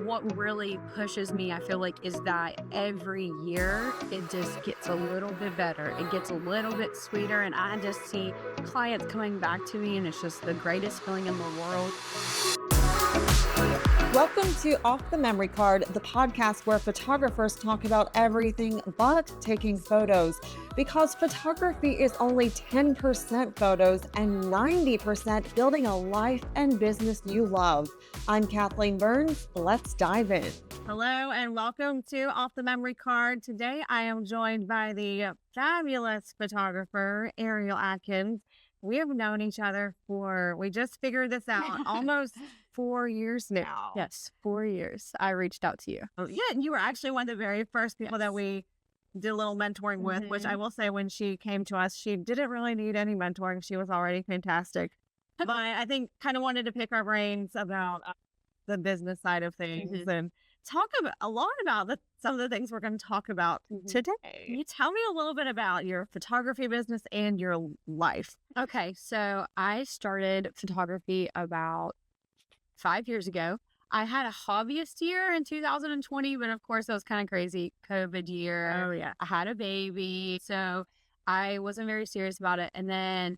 what really pushes me, I feel like, is that every year it just gets a little bit better. It gets a little bit sweeter, and I just see clients coming back to me, and it's just the greatest feeling in the world. Welcome to Off the Memory Card, the podcast where photographers talk about everything but taking photos, because photography is only 10% photos and 90% building a life and business you love. I'm Kathleen Burns. Let's dive in. Hello, and welcome to Off the Memory Card. Today, I am joined by the fabulous photographer, Arielle Atkins. We have known each other we just figured this out, almost 4 years now. Yes, 4 years. I reached out to you. Oh, yeah, and you were actually one of the very first people that we did a little mentoring with, which I will say, when she came to us, she didn't really need any mentoring. She was already fantastic. But I think kind of wanted to pick our brains about the business side of things and talk a lot about some of the things we're going to talk about today. Can you tell me a little bit about your photography business and your life? Okay, so I started photography about 5 years ago. I had a hobbyist year in 2020, but of course that was kind of crazy. COVID year. Oh, yeah. I had a baby, so I wasn't very serious about it. And then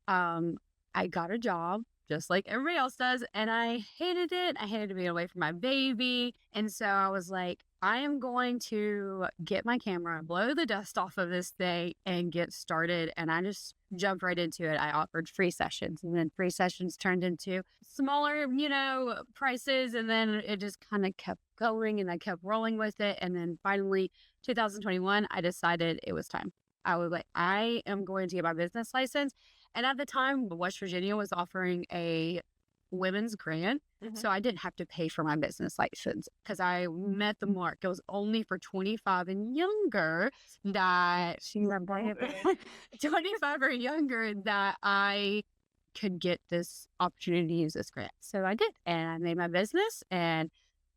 I got a job, just like everybody else does, and I hated it. I hated to be away from my baby. And so I was like, I am going to get my camera, blow the dust off of this thing, and get started. And I just jumped right into it. I offered free sessions, and then free sessions turned into smaller, prices. And then it just kind of kept going, and I kept rolling with it. And then finally, 2021, I decided it was time. I was like, I am going to get my business license. And at the time, West Virginia was offering a women's grant. So I didn't have to pay for my business license because I met the mark. It was only for 25 and younger that 25 or younger that I could get this opportunity to use this grant. So I did, and I made my business, and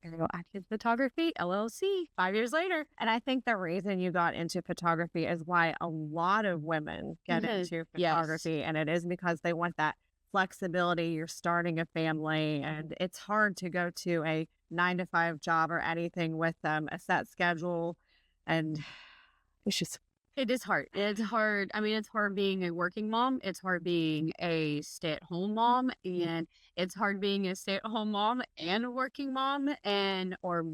Arielle Atkins Photography LLC 5 years later. And I think the reason you got into photography is why a lot of women get into photography. And it is because they want that flexibility. You're starting a family, and it's hard to go to a 9-to-5 job or anything with a set schedule. And it is hard. It's hard. I mean, it's hard being a working mom. It's hard being a stay-at-home mom, and it's hard being a stay-at-home mom and a working mom, or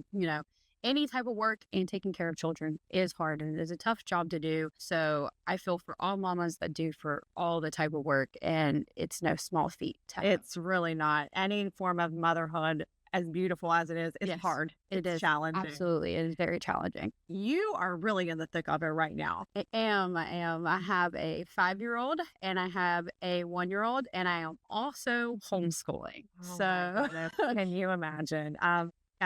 any type of work, and taking care of children is hard, and it is a tough job to do. So I feel for all mamas that do for all the type of work, and it's no small feat. It's really not. Any form of motherhood, as beautiful as it is, it's hard. It's challenging. Absolutely. It is very challenging. You are really in the thick of it right now. I am. I have a 5-year-old, and I have a 1-year-old, and I am also homeschooling. So can you imagine?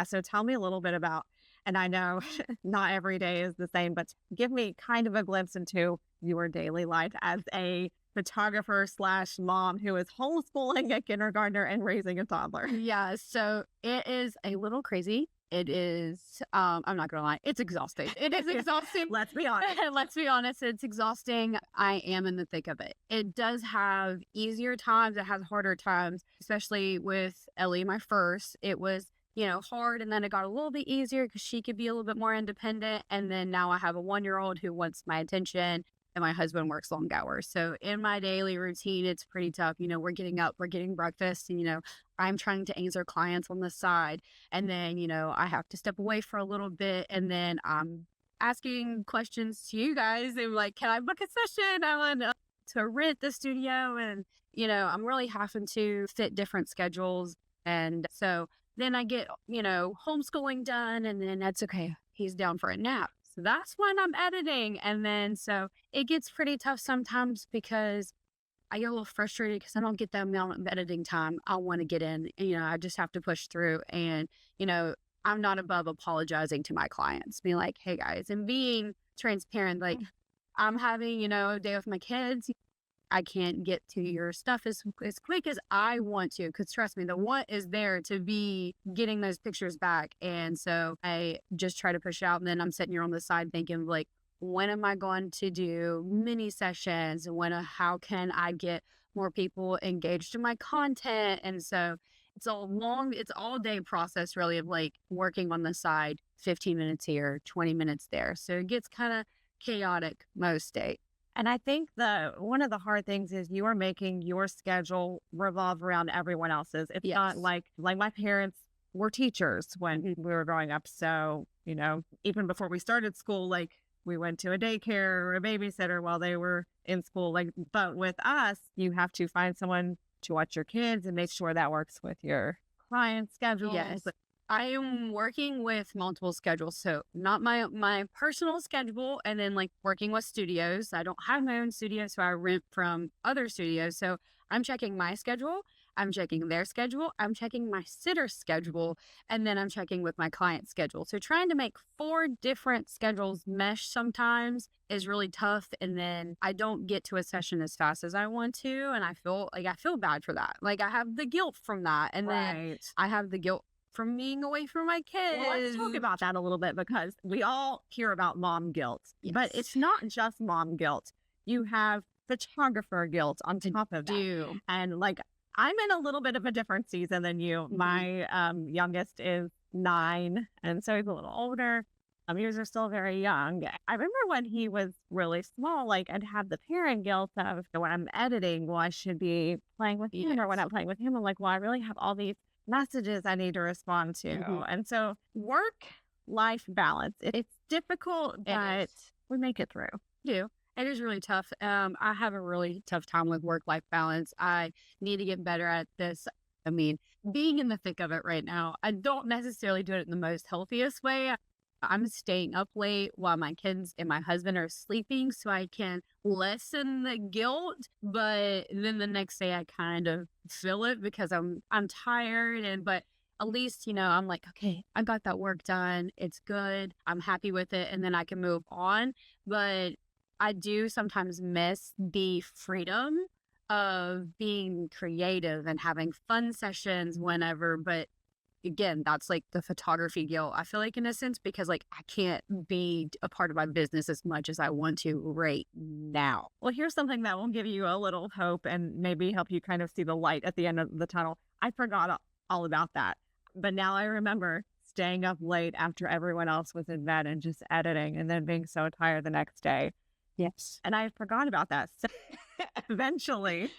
So tell me a little bit about, and I know not every day is the same, but give me kind of a glimpse into your daily life as a photographer / mom who is homeschooling a kindergartner and raising a toddler. Yeah, so it is a little crazy. It is, I'm not gonna lie, it's exhausting. It is exhausting. Let's be honest. Let's be honest, it's exhausting. I am in the thick of it. It does have easier times, it has harder times, especially with Ellie, my first. It was hard, and then it got a little bit easier because she could be a little bit more independent. And then now I have a 1-year-old who wants my attention, and my husband works long hours. So in my daily routine, it's pretty tough. We're getting up, we're getting breakfast, and, I'm trying to answer clients on the side. And then, I have to step away for a little bit, and then I'm asking questions to you guys. And like, can I book a session? I want to rent the studio. And, I'm really having to fit different schedules. And so then I get, homeschooling done, and then that's okay. He's down for a nap. So that's when I'm editing. And then, so it gets pretty tough sometimes because I get a little frustrated because I don't get that amount of editing time I want to get in. I just have to push through. And, I'm not above apologizing to my clients, being like, hey guys, and being transparent. Like, I'm having, a day with my kids. I can't get to your stuff as quick as I want to, because trust me, the want is there to be getting those pictures back. And so I just try to push out, and then I'm sitting here on the side thinking, like, when am I going to do mini sessions? How can I get more people engaged in my content? And so it's it's all day process really of like working on the side, 15 minutes here, 20 minutes there. So it gets kind of chaotic most days. And I think one of the hard things is you are making your schedule revolve around everyone else's. It's not Yes. like my parents were teachers when we were growing up. So, even before we started school, like we went to a daycare or a babysitter while they were in school. Like, but with us, you have to find someone to watch your kids and make sure that works with your client schedule. Yes. I am working with multiple schedules. So not my personal schedule and then like working with studios. I don't have my own studio, so I rent from other studios. So I'm checking my schedule. I'm checking their schedule. I'm checking my sitter's schedule. And then I'm checking with my client's schedule. So trying to make 4 different schedules mesh sometimes is really tough. And then I don't get to a session as fast as I want to. And I feel bad for that. Like I have the guilt from that. And then I have the guilt from being away from my kids. Well, let's talk about that a little bit because we all hear about mom guilt, but it's not just mom guilt. You have photographer guilt on top of that. And like, I'm in a little bit of a different season than you. My youngest is 9, and so he's a little older. Yours are still very young. I remember when he was really small, like I'd have the parent guilt of when I'm editing, well, I should be playing with him, or when I'm playing with him, I'm like, well, I really have all these messages I need to respond to. And so work-life balance, it's difficult, but we make it through. It is really tough. I have a really tough time with work-life balance. I need to get better at this. I mean, being in the thick of it right now, I don't necessarily do it in the most healthiest way. I'm staying up late while my kids and my husband are sleeping so I can lessen the guilt. But then the next day I kind of feel it because I'm tired, but at least, I'm like, okay, I got that work done. It's good. I'm happy with it. And then I can move on. But I do sometimes miss the freedom of being creative and having fun sessions whenever. But again, that's like the photography guilt, I feel like, in a sense, because like I can't be a part of my business as much as I want to right now. Well, here's something that will give you a little hope and maybe help you kind of see the light at the end of the tunnel. I forgot all about that, but now I remember staying up late after everyone else was in bed and just editing and then being so tired the next day. Yes. And I forgot about that. So eventually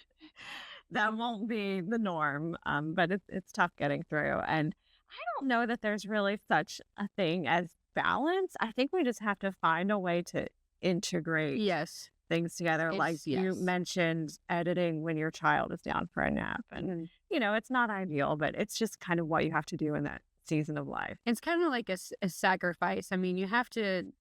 that won't be the norm, but it's tough getting through. And I don't know that there's really such a thing as balance. I think we just have to find a way to integrate things together. You mentioned editing when your child is down for a nap. And, it's not ideal, but it's just kind of what you have to do in that season of life. It's kind of like a sacrifice. I mean, you have to,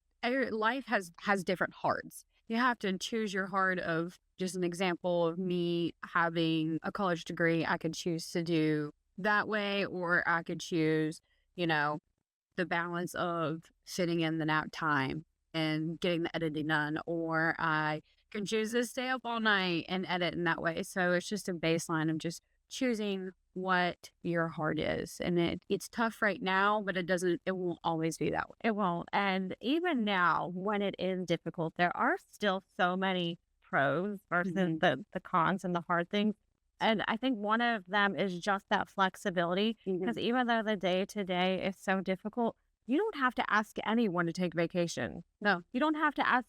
life has different hearts. You have to choose your heart of, just an example of me having a college degree, I could choose to do that way, or I could choose, the balance of fitting in the nap time and getting the editing done, or I can choose to stay up all night and edit in that way. So it's just a baseline of just choosing what your heart is. And it's tough right now, but it won't always be that way. It won't. And even now, when it is difficult, there are still so many pros versus the cons and the hard things. And I think one of them is just that flexibility, because even though the day to day is so difficult, you don't have to ask anyone to take vacation. No, you don't have to ask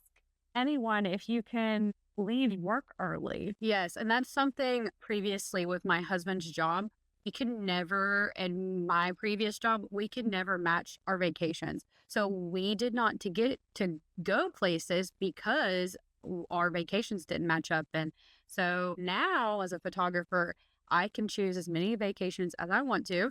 anyone if you can leave work early. Yes. And that's something previously with my husband's job. In my previous job, we could never match our vacations. So we did not get to go places because our vacations didn't match up. And so now as a photographer, I can choose as many vacations as I want to.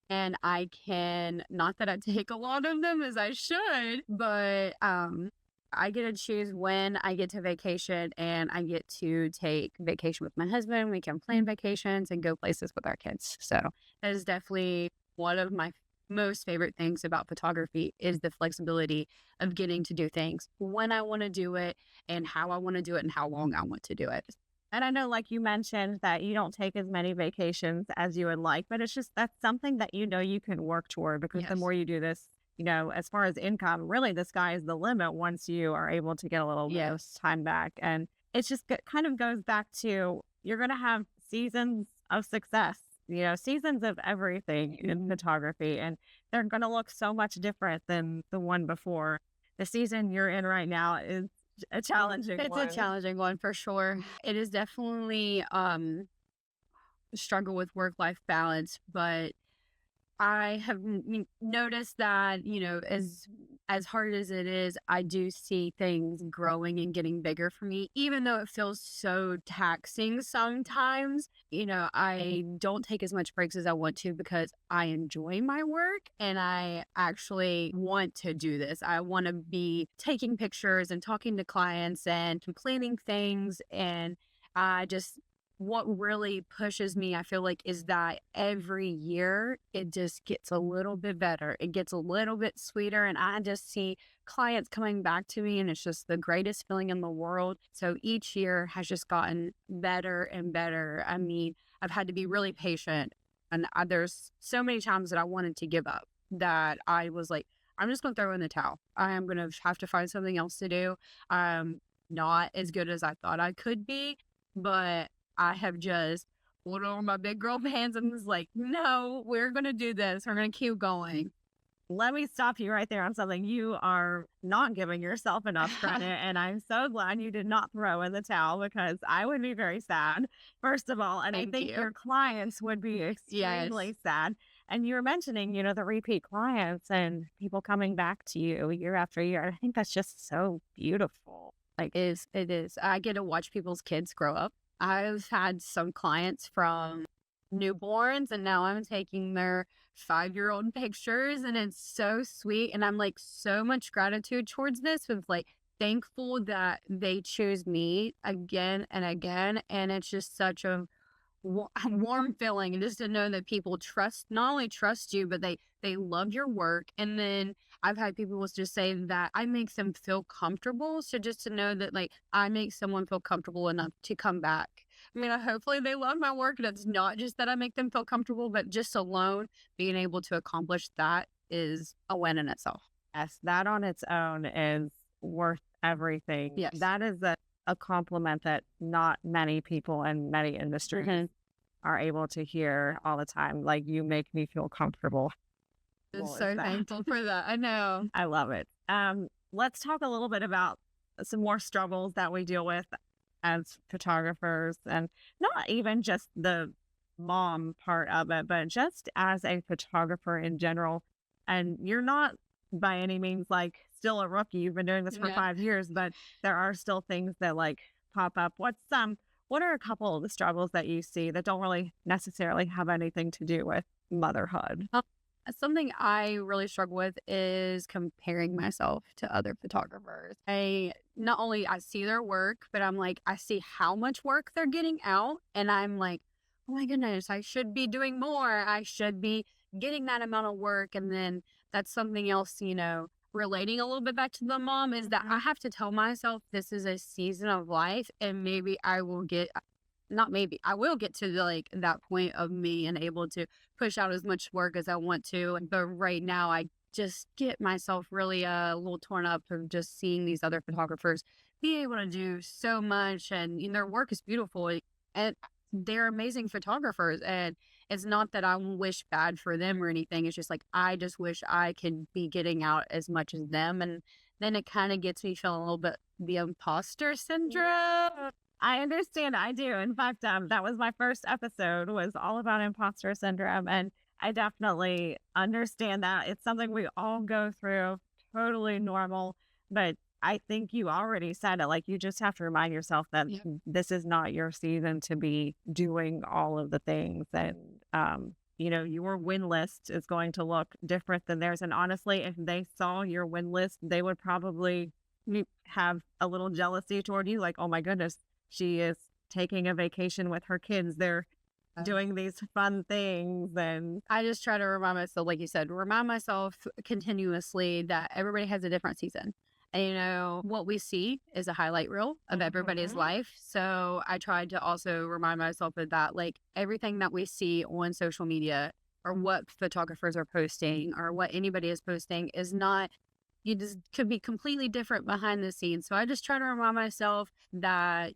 And I can, not that I take a lot of them as I should, but I get to choose when I get to vacation, and I get to take vacation with my husband. We can plan vacations and go places with our kids. So that is definitely one of my most favorite things about photography, is the flexibility of getting to do things when I want to do it and how I want to do it and how long I want to do it. And I know, like you mentioned, that you don't take as many vacations as you would like, but it's just, that's something that you can work toward, because the more you do this, as far as income, really the sky is the limit once you are able to get a little bit of time back. And it's just kind of goes back to, you're going to have seasons of success seasons of everything in photography, and they're going to look so much different than the one before. The season you're in right now is a challenging It's a one. challenging one for sure. It is definitely struggle with work-life balance, but I have noticed that, as hard as it is, I do see things growing and getting bigger for me, even though it feels so taxing sometimes. I don't take as much breaks as I want to because I enjoy my work and I actually want to do this. I want to be taking pictures and talking to clients and planning things. And I just what really pushes me, I feel like, is that every year it just gets a little bit better. It gets a little bit sweeter. And I just see clients coming back to me, and it's just the greatest feeling in the world. So each year has just gotten better and better. I mean, I've had to be really patient. And there's so many times that I wanted to give up that I was like, I'm just going to throw in the towel. I am going to have to find something else to do. I'm not as good as I thought I could be, but I have just put on my big girl pants and was like, no, we're going to do this. We're going to keep going. Let me stop you right there on something. You are not giving yourself enough credit. And I'm so glad you did not throw in the towel, because I would be very sad, first of all. And I Thank think you. your clients would be extremely sad. And you were mentioning, the repeat clients and people coming back to you year after year. I think that's just so beautiful. Like, It is. I get to watch people's kids grow up. I've had some clients from newborns, and now I'm taking their 5-year-old pictures, and it's so sweet. And I'm like, so much gratitude towards this, with like thankful that they choose me again and again. And it's just such a warm feeling, and just to know that people not only trust you, but they love your work. And then I've had people just say that I make them feel comfortable. So just to know that, like, I make someone feel comfortable enough to come back. I mean, hopefully they love my work, and it's not just that I make them feel comfortable, but just alone being able to accomplish that is a win in itself. yes, that on its own is worth everything. Yes. That is a compliment that not many people in many industries are able to hear all the time. Like, you make me feel comfortable. I'm Well, so is that- thankful for that. I know. I love it. Let's talk a little bit about some more struggles that we deal with as photographers, and not even just the mom part of it, but just as a photographer in general. And you're not by any means like still a rookie. You've been doing this for Yeah. 5 years, but there are still things that like pop up. What are a couple of the struggles that you see that don't really necessarily have anything to do with motherhood? Something I really struggle with is comparing myself to other photographers. Not only I see their work, but I'm like, I see how much work they're getting out, and I'm like, oh my goodness, I should be doing more. I should be getting that amount of work. And then that's something else, relating a little bit back to the mom, is that I have to tell myself this is a season of life, and maybe I will get not maybe I will get to like that point of me and able to push out as much work as I want to. But right now I just get myself really a little torn up of just seeing these other photographers be able to do so much, and their work is beautiful, and they're amazing photographers. And it's not that I wish bad for them or anything. It's just like, I just wish I could be getting out as much as them. And then it kind of gets me feeling a little bit the imposter syndrome. I understand. I do. In fact, that was my first episode, was all about imposter syndrome. And I definitely understand that. It's something we all go through, totally normal. But I think you already said it. Like, you just have to remind yourself that Yep. this is not your season to be doing all of the things. And, your win list is going to look different than theirs. And honestly, if they saw your win list, they would probably have a little jealousy toward you. Like, oh my goodness, she is taking a vacation with her kids. They're doing these fun things. And I just try to remind myself, like you said, remind myself continuously that everybody has a different season. And what we see is a highlight reel of everybody's life. So I tried to also remind myself of that, like, everything that we see on social media or what photographers are posting or what anybody is posting is not you just could be completely different behind the scenes. So I just try to remind myself that,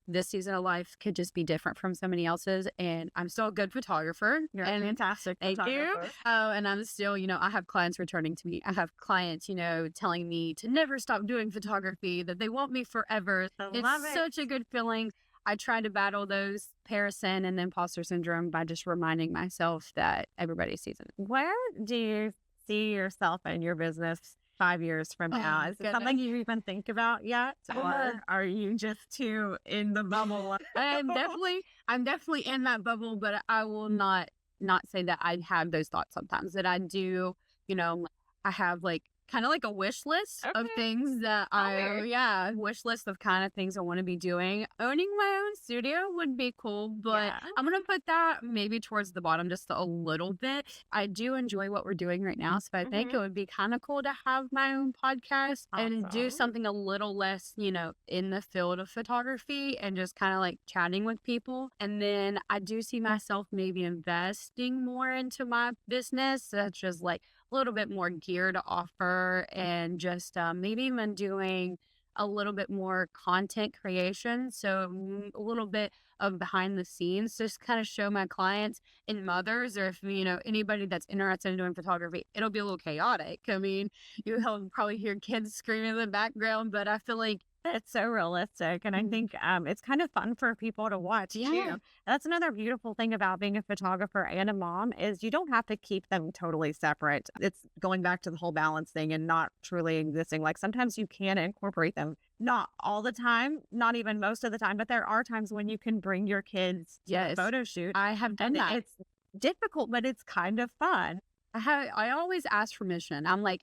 this season of life could just be different from somebody else's. And I'm still a good photographer. You're and a fantastic Thank you. photographer. And I'm still, I have clients returning to me. I have clients, telling me to never stop doing photography, that they want me forever. Love it. Such a good feeling. I try to battle those comparison and imposter syndrome by just reminding myself that everybody sees it. Where do you see yourself in your business 5 years from now? Is it something you even think about yet? Or are you just too in the bubble? I'm definitely in that bubble, but I will not say that I have those thoughts sometimes, that I do, I have kind of like a wish list of things that wish list of kind of things I want to be doing. Owning my own studio would be cool, but I'm going to put that maybe towards the bottom just a little bit. I do enjoy what we're doing right now, so I think it would be kind of cool to have my own podcast and do something a little less, in the field of photography and just kind of like chatting with people. And then I do see myself maybe investing more into my business, such as like a little bit more gear to offer, and just maybe even doing a little bit more content creation. So a little bit of behind the scenes, just kind of show my clients and mothers, or if, anybody that's interested in doing photography, it'll be a little chaotic. I mean, you'll probably hear kids screaming in the background, but I feel like it's so realistic. And I think it's kind of fun for people to watch too. That's another beautiful thing about being a photographer and a mom, is you don't have to keep them totally separate. It's going back to the whole balance thing and not truly existing. Like sometimes you can incorporate them, not all the time, not even most of the time, but there are times when you can bring your kids to a photo shoot. I have done that. It's difficult, but it's kind of fun. I always ask permission. I'm like,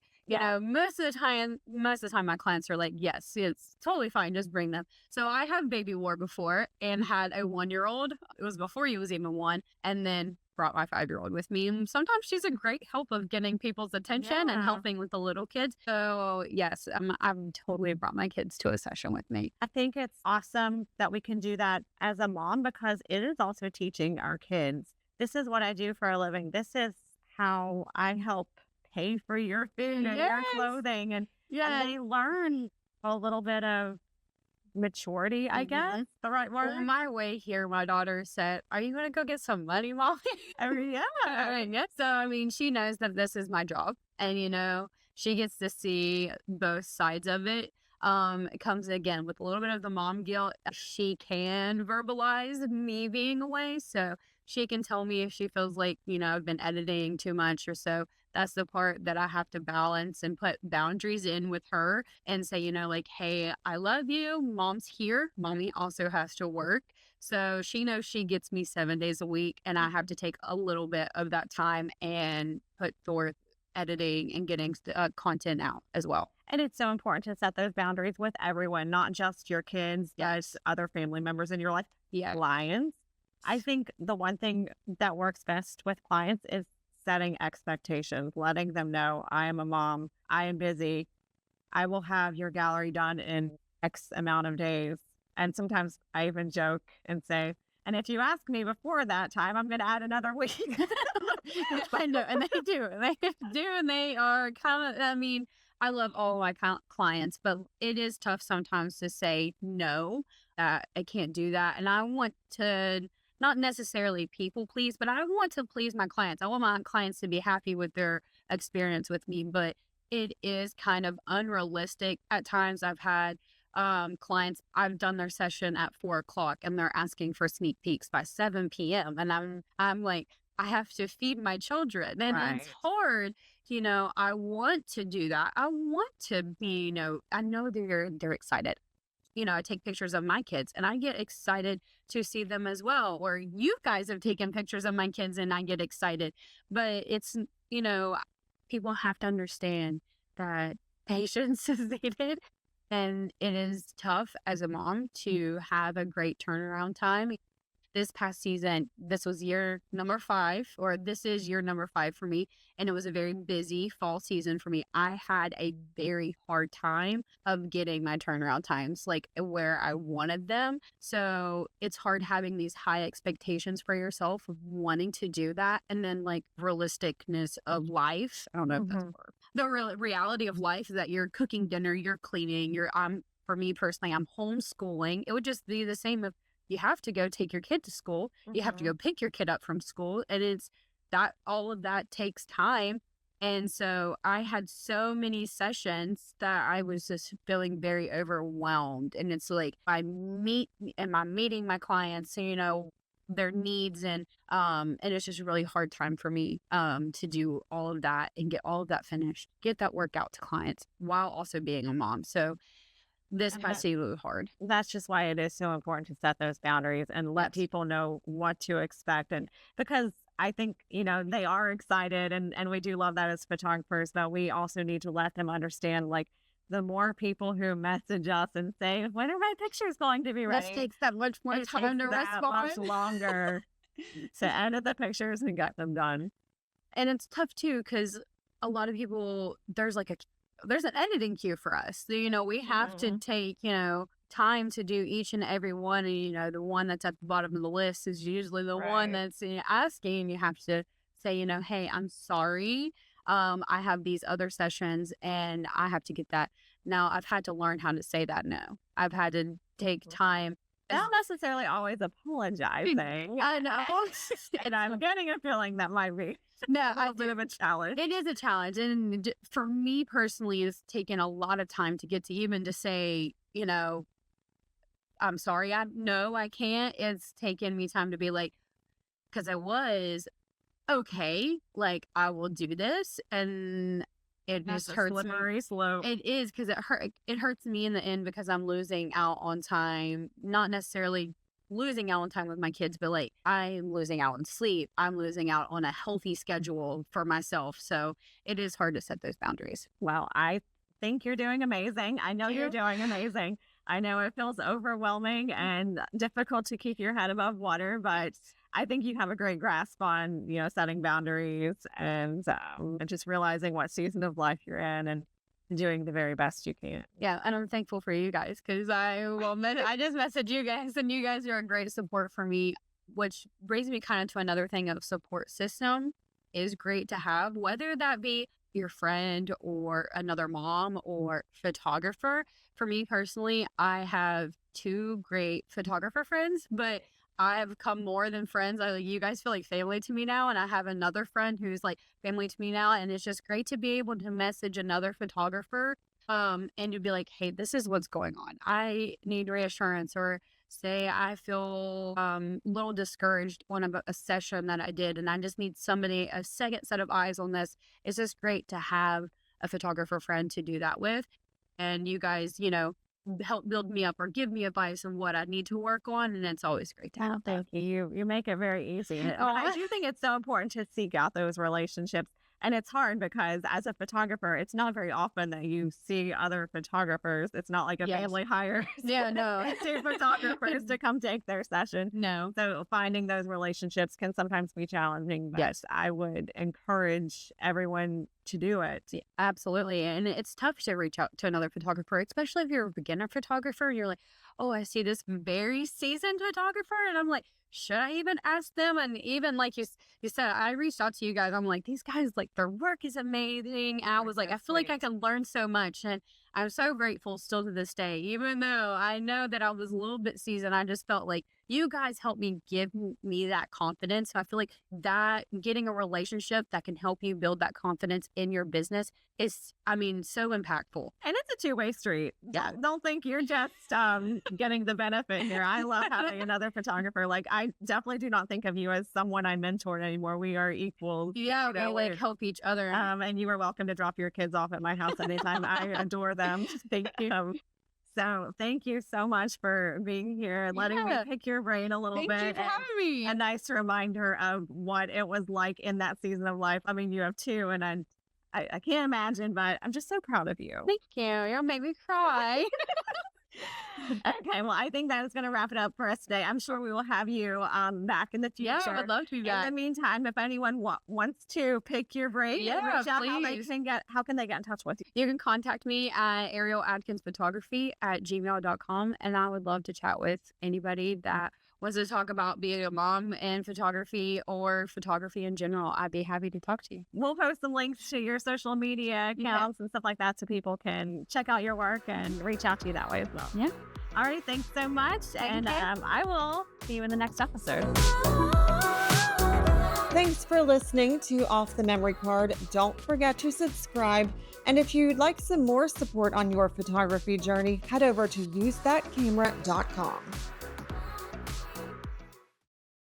most of the time my clients are like, yes, it's totally fine, just bring them. So I have baby wore before and had a 1-year-old. It was before he was even 1, and then brought my 5-year-old with me. And sometimes she's a great help of getting people's attention and helping with the little kids. So yes, I've totally brought my kids to a session with me. I think it's awesome that we can do that as a mom, because it is also teaching our kids, this is what I do for a living. This is how I help pay for your food and your clothing. And they learn a little bit of maturity, I guess, the right word. On my way here, my daughter said, "Are you going to go get some money, Mommy?" So, I mean, she knows that this is my job, and, she gets to see both sides of it. It comes again with a little bit of the mom guilt. She can verbalize me being away, so she can tell me if she feels like, I've been editing too much or so. That's the part that I have to balance and put boundaries in with her and say, hey, I love you. Mom's here. Mommy also has to work. So she knows she gets me 7 days a week, and I have to take a little bit of that time and put forth editing and getting content out as well. And it's so important to set those boundaries with everyone, not just your kids, but other family members in your life. Clients. I think the one thing that works best with clients is setting expectations, letting them know, I am a mom, I am busy, I will have your gallery done in X amount of days. And sometimes I even joke and say, and if you ask me before that time, I'm going to add another week. I know, and they do. And they are kind of, I mean, I love all my clients, but it is tough sometimes to say no, I can't do that. And I want to not necessarily people please, but I want to please my clients. I want my clients to be happy with their experience with me, but it is kind of unrealistic. At times I've had clients, I've done their session at 4:00 and they're asking for sneak peeks by 7 p.m. And I'm like, I have to feed my children, and it's hard. I want to do that. I want to be, I know they're excited. I take pictures of my kids and I get excited to see them as well. Or you guys have taken pictures of my kids and I get excited. But it's, people have to understand that patience is needed. And it is tough as a mom to have a great turnaround time. this past season, this was year number 5, or this is year number 5 for me. And it was a very busy fall season for me. I had a very hard time of getting my turnaround times like where I wanted them. So it's hard having these high expectations for yourself of wanting to do that. And then like realisticness of life. I don't know if that's a word. The reality of life is that you're cooking dinner, you're cleaning, for me personally, I'm homeschooling. It would just be the same if you have to go take your kid to school, you have to go pick your kid up from school, and it's that all of that takes time. And so I had so many sessions that I was just feeling very overwhelmed. And it's like I'm meeting my clients, you know, their needs, and it's just a really hard time for me to do all of that and get all of that finished, get that work out to clients while also being a mom. So this past season was hard. That's just why it is so important to set those boundaries and let people know what to expect. And because I think, you know, they are excited and we do love that as photographers, but we also need to let them understand, like, the more people who message us and say, when are my pictures going to be ready? This takes that much more time to respond. Much longer to edit the pictures and get them done. And it's tough too, because a lot of people, there's an editing queue for us. So, you know, we have to take, you know, time to do each and every one. And, you know, the one that's at the bottom of the list is usually the one that's, you know, asking. You have to say, you know, hey, I'm sorry. I have these other sessions and I have to get that. Now, I've had to learn how to say that no. I've had to take time. Not necessarily always apologizing. I know. And I'm getting a feeling that might be a bit of a challenge. It is a challenge. And for me personally, it's taken a lot of time to get to even to say, you know, I'm sorry, I can't. It's taken me time to be like, because I was okay, like I will do this, and it just hurts me. Slow. It is, because it hurts me in the end, because I'm losing out on time, not necessarily losing out on time with my kids, but like I'm losing out on sleep. I'm losing out on a healthy schedule for myself. So it is hard to set those boundaries. Well, I think you're doing amazing. I know you're doing amazing. I know it feels overwhelming and difficult to keep your head above water, but I think you have a great grasp on, you know, setting boundaries and just realizing what season of life you're in and doing the very best you can. Yeah, and I'm thankful for you guys, because I just messaged you guys, and you guys are a great support for me, which brings me kind of to another thing of support system is great to have, whether that be your friend or another mom or photographer. For me personally, I have 2 great photographer friends, but I have come more than friends. You guys feel like family to me now, and I have another friend who's like family to me now, and it's just great to be able to message another photographer and to be like, hey, this is what's going on. I need reassurance, or say I feel a little discouraged on a session that I did, and I just need somebody, a second set of eyes on this. It's just great to have a photographer friend to do that with. And you guys, you know, help build me up or give me advice on what I need to work on, and it's always great to have that. Thank you. You make it very easy. I do think it's so important to seek out those relationships. And it's hard because as a photographer, it's not very often that you see other photographers. It's not like a family hires two photographers to come take their session. No. So finding those relationships can sometimes be challenging, but I would encourage everyone to do it. Yeah, absolutely. And it's tough to reach out to another photographer, especially if you're a beginner photographer and you're like, oh, I see this very seasoned photographer. And I'm like, should I even ask them? And even like you said, I reached out to you guys. I'm like, these guys, like, their work is amazing. And I was like, I feel like I can learn so much. And I'm so grateful still to this day, even though I know that I was a little bit seasoned. I just felt like you guys helped me, give me that confidence. So I feel like that getting a relationship that can help you build that confidence in your business is, I mean, so impactful. And it's a 2-way street. Yeah. Don't think you're just getting the benefit here. I love having another photographer. Like, I definitely do not think of you as someone I mentored anymore. We are equals. Yeah, we like help each other. And you are welcome to drop your kids off at my house anytime. I adore them. Thank you. So thank you so much for being here and letting me pick your brain a little bit. Thank you for having me. A nice reminder of what it was like in that season of life. I mean, you have 2, and I can't imagine, but I'm just so proud of you. Thank you. You'll make me cry. Okay, well, I think that is going to wrap it up for us today. I'm sure we will have you back in the future. Yeah, I would love to be back. In the meantime, if anyone wants to pick your brain, Yeah, reach out, please. how can they get in touch with you? You can contact me at Arielle Atkins Photography at gmail.com, and I would love to chat with anybody that wants to talk about being a mom and photography or photography in general. I'd be happy to talk to you. We'll post some links to your social media accounts and stuff like that so people can check out your work and reach out to you that way as well. Yeah. All right, thanks so much. And I will see you in the next episode. Thanks for listening to Off the Memory Card. Don't forget to subscribe. And if you'd like some more support on your photography journey, head over to usethatcamera.com.